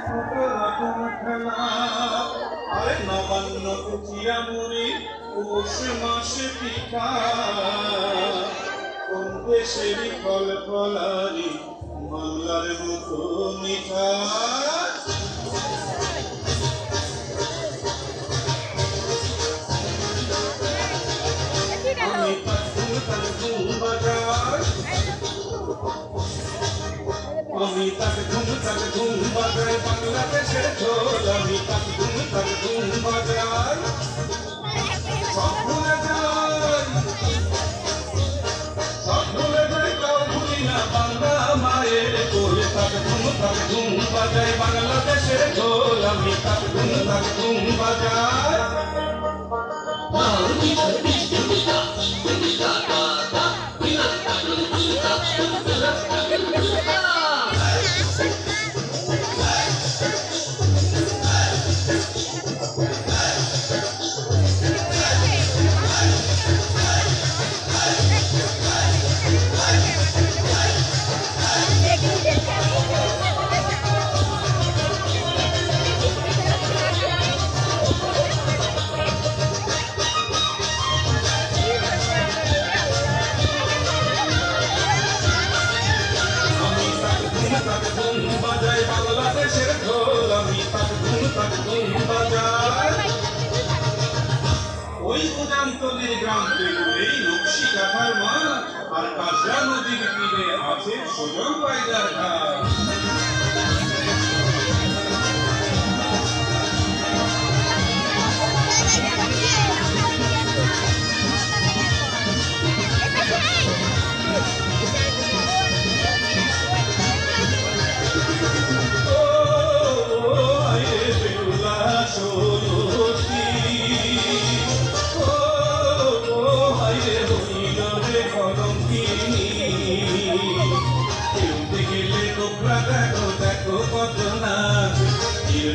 কত রকম খেলা। আরে নবান্ন চিরামুড়ি পৌষ মাসে পিঠা, কোন দেশেরই ফল ফলারি বাংলার মতো মিঠা। আমি তার বাজার, আমি তার ধুম বাজার বাংলাদেশের ঢোল। আমি তার ধুম বাজার সব ভুলে যাই, সব ভুলে যাই, তাও ভুলি না বাংলা মায়ের কোল। তার ধুম বাজায় বাংলাদেশের ঢোল। আমি তার ধুম বাজার। বাজায় বাংলাদেশের ঢোল। আমি তাক ধুম বাজার। ওই উজানতলির গ্রাম পেরুলেই নকশি কাঁথার মাঠ, আর কাশরা নদীর তীরে আছে সোজল পায়দার ঘাট।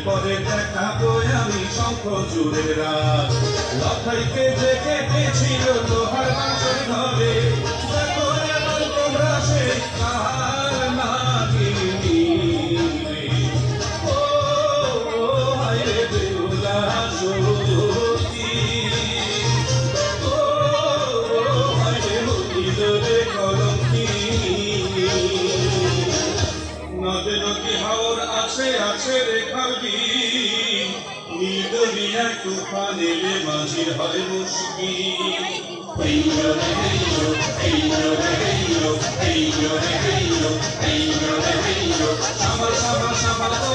পরে দেখাবো আমি শঙ্খ জুড়ে রাত। লখাইতে যে কেটেছিল লোহার বাঁশের ঘরে, দেখো এবার তোমরা সেই কার নাগিনী রে। ও হায় রে বেহুলা সতী, ও হায় রে হইল রে কলঙ্কিনী। নদে নদী হাওর আছে আছে রেখার দিন, নীল দরিয়ার তুফান এলে মাঝির হয় মুশকিল। এই রে হেইলো, এই রে হেইলো, এই রে হেইলো, এই রে হেইলো, সামাল সামাল সামাল।